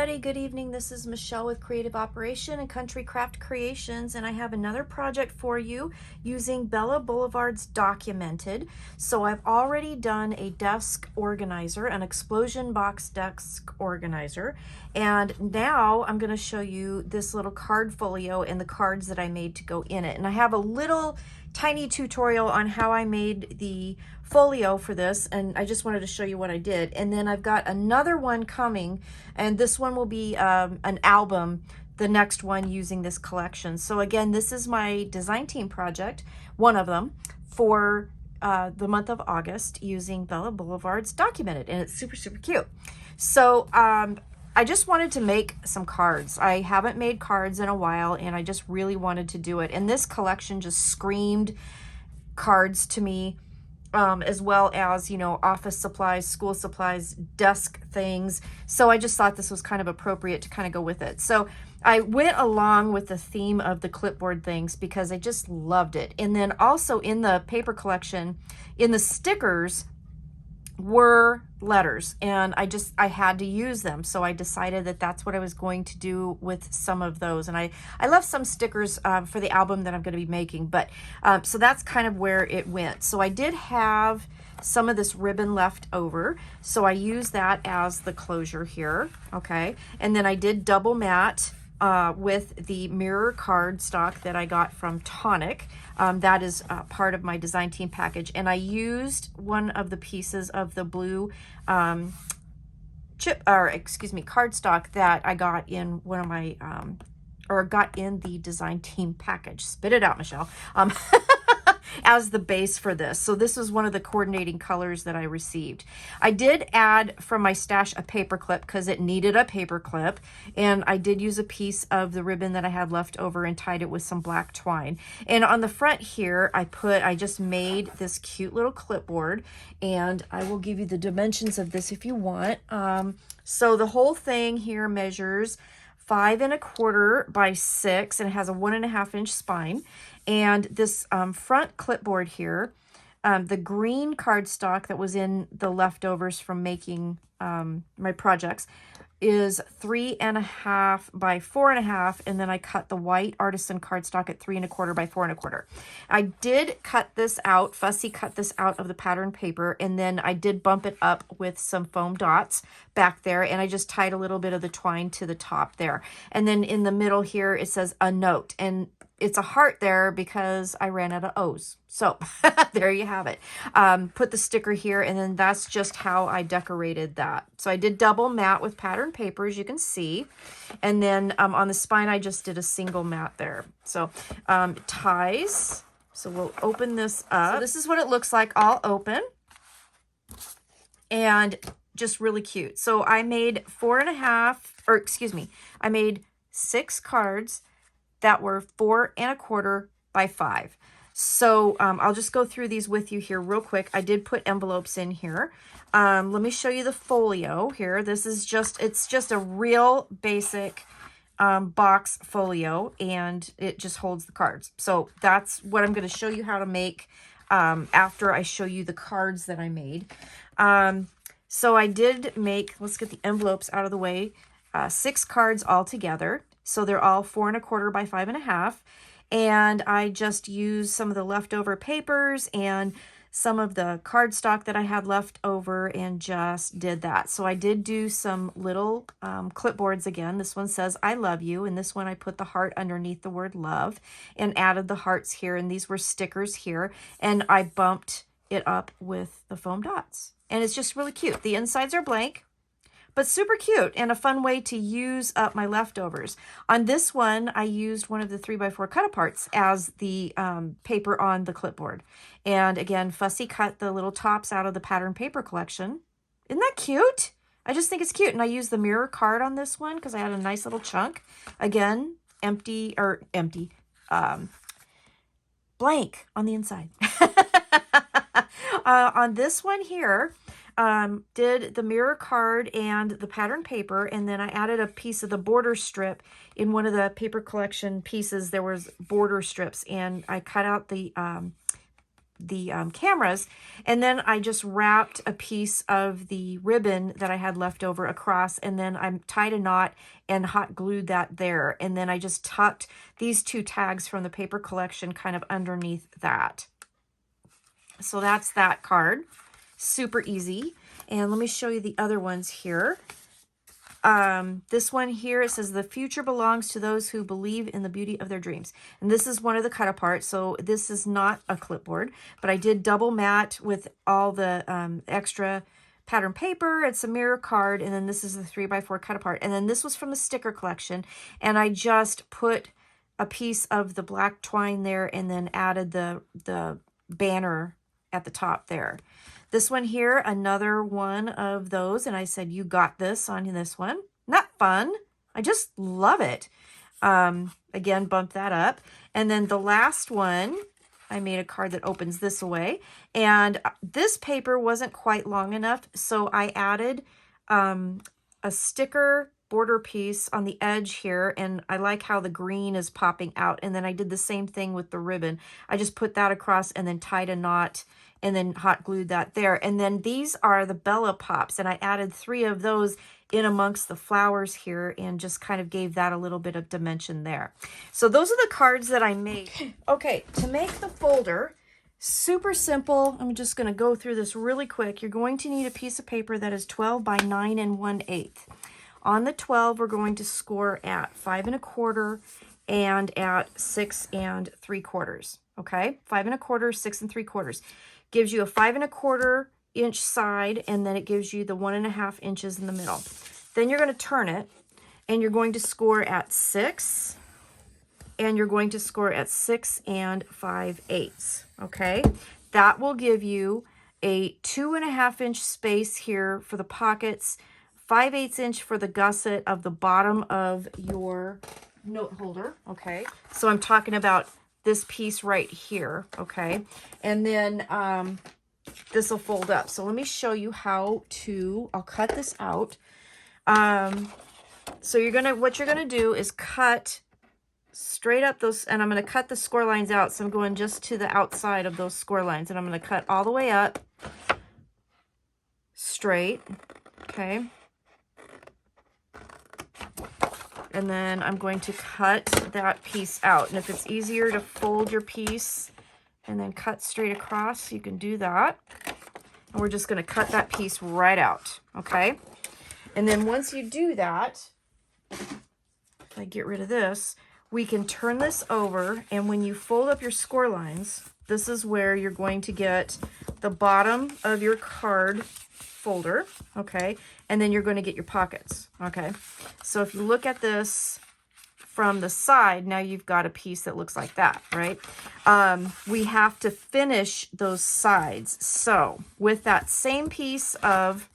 everybody, good evening. This is Michelle with Creative Operation and Country Craft Creations, and I have another project for you using Bella Blvd's Documented. So I've already done a desk organizer, an explosion box desk organizer, and now I'm going to show you this little card folio and the cards that I made to go in it. And I have a little tiny tutorial on how I made the folio for this, and I just wanted to show you what I did. And then I've got another one coming, and this one will be an album, the next one using this collection. So again, this is my design team project, one of them, for the month of August using Bella Blvd's Documented, and it's super, super cute. So I just wanted to make some cards. I haven't made cards in a while, and I just really wanted to do it. And this collection just screamed cards to me, as well as, you know, office supplies, school supplies, desk things. So I just thought this was kind of appropriate to kind of go with it. So I went along with the theme of the clipboard things because I just loved it. And then also in the paper collection, in the stickers, were letters, and I had to use them, so I decided that that's what I was going to do with some of those. And I left some stickers for the album that I'm going to be making, but so that's kind of where it went. So I did have some of this ribbon left over, so I used that as the closure here. Okay, and then I did double matte with the mirror cardstock that I got from Tonic. That is part of my design team package, and I used one of the pieces of the blue cardstock that I got in one of my or got in the design team package. Spit it out, Michelle. As the base for this. So this was one of the coordinating colors that I received. I did add from my stash a paper clip because it needed a paper clip, and I did use a piece of the ribbon that I had left over and tied it with some black twine. And on the front here, I just made this cute little clipboard, and I will give you the dimensions of this if you want. So the whole thing here measures 5 1/4 by 6, and it has a 1.5 inch spine. And this front clipboard here, the green cardstock that was in the leftovers from making my projects, is 3 1/2 by 4 1/2, and then I cut the white artisan cardstock at 3 1/4 by 4 1/4. I did cut this out, fussy cut this out of the pattern paper, and then I did bump it up with some foam dots back there, and I just tied a little bit of the twine to the top there. And then in the middle here, it says a note, and it's a heart there because I ran out of O's. So there you have it. Put the sticker here, and then that's just how I decorated that. So I did double matte with pattern paper, as you can see. And then on the spine, I just did a single matte there. So ties. So we'll open this up. So this is what it looks like all open. And just really cute. So I made 4 1/2, or excuse me, I made 6 cards that were 4 1/4 by 5. So I'll just go through these with you here real quick. I did put envelopes in here. Let me show you the folio here. This is it's just a real basic box folio, and it just holds the cards. So that's what I'm going to show you how to make after I show you the cards that I made. So I did make, let's get the envelopes out of the way, 6 cards all together. So they're all 4 1/4 by 5 1/2. And I just used some of the leftover papers and some of the cardstock that I had left over and just did that. So I did do some little clipboards again. This one says, I love you. And this one I put the heart underneath the word love and added the hearts here. And these were stickers here. And I bumped it up with the foam dots. And it's just really cute. The insides are blank, but super cute and a fun way to use up my leftovers. On this one, I used one of the 3x4 cut-aparts as the paper on the clipboard. And again, fussy cut the little tops out of the pattern paper collection. Isn't that cute? I just think it's cute. And I used the mirror card on this one because I had a nice little chunk. Again, blank on the inside. On this one here, did the mirror card and the pattern paper, and then I added a piece of the border strip. In one of the paper collection pieces, there was border strips, and I cut out the cameras. And then I just wrapped a piece of the ribbon that I had left over across, and then I tied a knot and hot glued that there. And then I just tucked these 2 tags from the paper collection kind of underneath that. So that's that card. Super easy. And let me show you the other ones here. This one here, it says, the future belongs to those who believe in the beauty of their dreams. And this is one of the cut apart. So this is not a clipboard, but I did double mat with all the extra pattern paper. It's a mirror card. And then this is the 3x4 cut apart. And then this was from the sticker collection. And I just put a piece of the black twine there and then added the banner at the top there. This one here, another one of those, and I said, you got this on this one. Not fun. I just love it. Again, bump that up. And then the last one, I made a card that opens this away. And this paper wasn't quite long enough, so I added a sticker border piece on the edge here, and I like how the green is popping out. And then I did the same thing with the ribbon. I just put that across and then tied a knot and then hot glued that there. And then these are the Bella Pops, and I added 3 of those in amongst the flowers here and just kind of gave that a little bit of dimension there. So those are the cards that I made. Okay, to make the folder, super simple. I'm just going to go through this really quick. You're going to need a piece of paper that is 12 by 9 1/8. On the 12, we're going to score at 5 1/4 and at 6 3/4. Okay, 5 1/4, 6 3/4. Gives you a 5 1/4 inch side, and then it gives you the 1.5 inches in the middle. Then you're going to turn it, and you're going to score at 6, and you're going to score at 6 5/8. Okay, that will give you a 2.5 inch space here for the pockets, 5/8 inch for the gusset of the bottom of your note holder. Okay, so I'm talking about this piece right here. Okay, and then this will fold up. So let me show you how to, I'll cut this out. So what you're gonna do is cut straight up those, and I'm gonna cut the score lines out. So I'm going just to the outside of those score lines, and I'm gonna cut all the way up straight. Okay. And then I'm going to cut that piece out. And if it's easier to fold your piece and then cut straight across, you can do that. And we're just going to cut that piece right out, okay? And then once you do that, if I get rid of this, we can turn this over, and when you fold up your score lines, this is where you're going to get the bottom of your card folder, okay? And then you're going to get your pockets, okay? So if you look at this from the side, now you've got a piece that looks like that, right? We have to finish those sides. So with that same piece of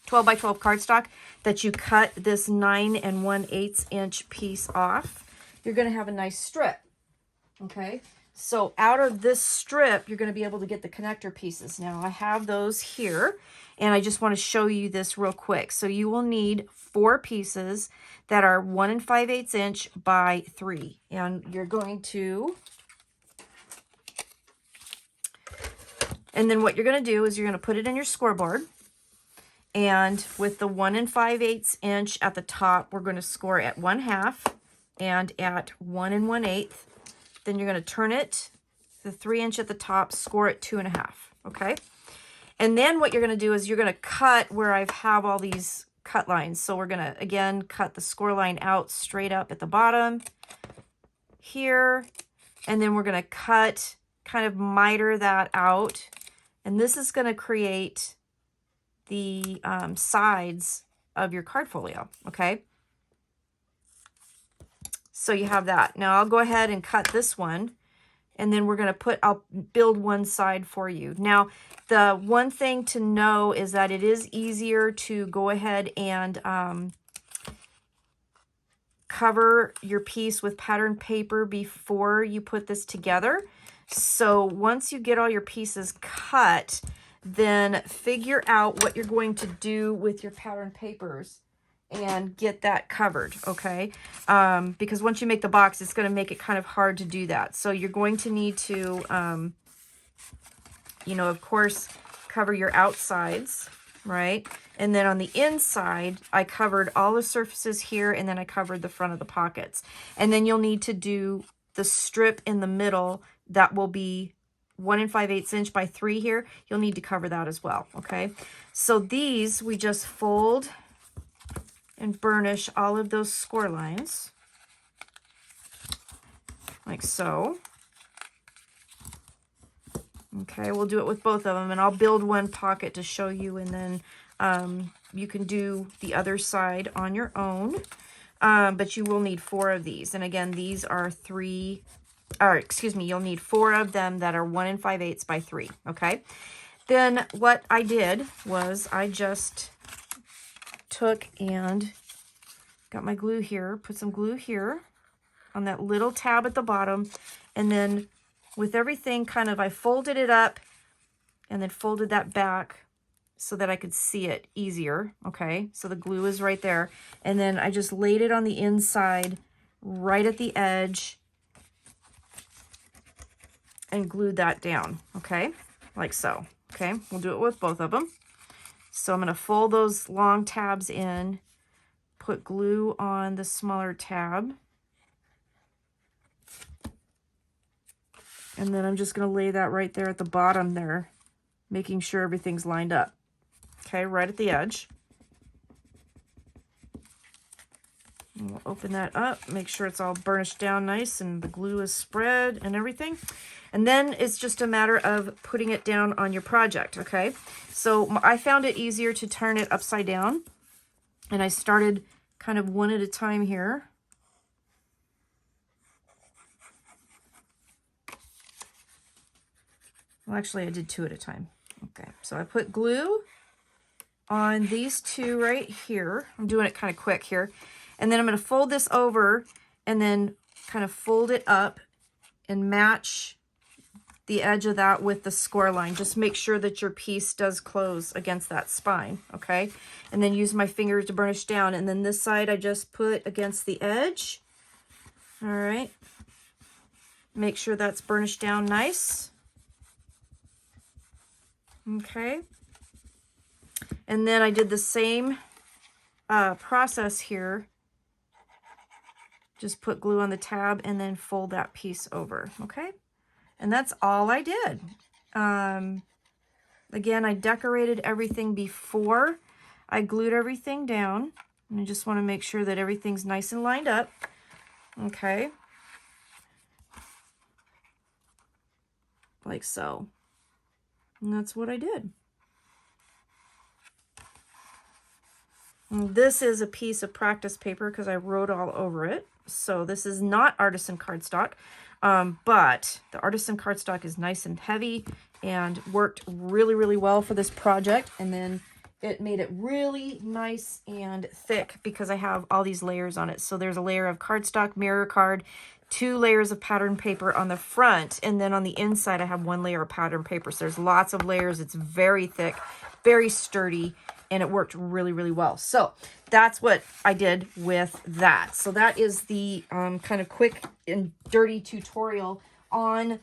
12 by 12 cardstock that you cut this 9 1/8 inch piece off, you're going to have a nice strip, okay? So out of this strip, you're going to be able to get the connector pieces. Now I have those here, and I just want to show you this real quick. So you will need 4 pieces that are 1 5/8 inch by 3. And you're going to, and then what you're going to do is you're going to put it in your scoreboard. And with the 1 5/8 inch at the top, we're going to score at 1/2 and at 1 1/8. Then you're going to turn it, the 3 inch at the top, score at 2.5, okay? And then what you're going to do is you're going to cut where I have all these cut lines. So we're going to, again, cut the score line out straight up at the bottom here. And then we're going to cut, kind of miter that out. And this is going to create the sides of your card folio, okay? So you have that. Now I'll go ahead and cut this one, and then we're going to I'll build one side for you. Now, the one thing to know is that it is easier to go ahead and cover your piece with pattern paper before you put this together. So once you get all your pieces cut, then figure out what you're going to do with your pattern papers and get that covered, okay? Because once you make the box, it's going to make it kind of hard to do that. So you're going to need to you know, of course, cover your outsides, right? And then on the inside, I covered all the surfaces here, and then I covered the front of the pockets. And then you'll need to do the strip in the middle that will be 1 5/8 inch by 3 here. You'll need to cover that as well, okay? So these, we just fold and burnish all of those score lines, like so. Okay, we'll do it with both of them, and I'll build one pocket to show you, and then you can do the other side on your own. But you will need 4 of these. And again, these are you'll need 4 of them that are 1 5/8 by 3, okay? Then what I did was I just took and got my glue here, put some glue here on that little tab at the bottom, and then with everything kind of, I folded it up and then folded that back so that I could see it easier, okay? So the glue is right there. And then I just laid it on the inside, right at the edge, and glued that down, okay? Like so, okay? We'll do it with both of them. So I'm gonna fold those long tabs in, put glue on the smaller tab, and then I'm just gonna lay that right there at the bottom there, making sure everything's lined up. Okay, right at the edge. And we'll open that up, make sure it's all burnished down nice and the glue is spread and everything. And then it's just a matter of putting it down on your project, okay? So I found it easier to turn it upside down, and I started kind of one at a time here. Well, actually, I did 2 at a time. Okay, so I put glue on these 2 right here. I'm doing it kind of quick here. And then I'm going to fold this over and then kind of fold it up and match the edge of that with the score line. Just make sure that your piece does close against that spine, okay? And then use my fingers to burnish down. And then this side I just put against the edge. All right. Make sure that's burnished down nice. Okay. And then I did the same process here. Just put glue on the tab and then fold that piece over, okay? And that's all I did. Again, I decorated everything before I glued everything down. And I just want to make sure that everything's nice and lined up, okay? Like so. And that's what I did. And this is a piece of practice paper because I wrote all over it. So this is not artisan cardstock, but the artisan cardstock is nice and heavy and worked really, really well for this project. And then it made it really nice and thick because I have all these layers on it. So there's a layer of cardstock, mirror card, 2 layers of pattern paper on the front, and then on the inside I have 1 layer of pattern paper. So there's lots of layers. It's very thick, very sturdy, and it worked really, really well. So that's what I did with that. So that is the kind of quick and dirty tutorial on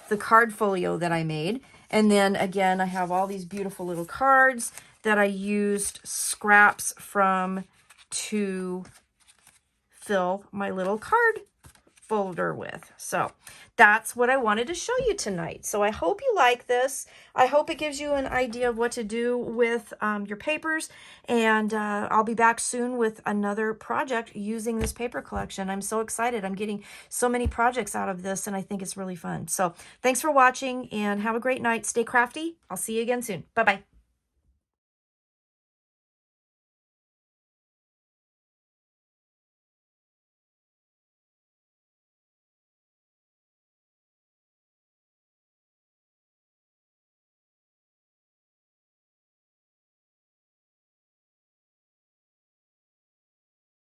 the card folio that I made. And then again, I have all these beautiful little cards that I used scraps from to fill my little card folder with. So that's what I wanted to show you tonight. So I hope you like this. I hope it gives you an idea of what to do with your papers. And I'll be back soon with another project using this paper collection. I'm so excited. I'm getting so many projects out of this, and I think it's really fun. So thanks for watching, and have a great night. Stay crafty. I'll see you again soon. Bye-bye.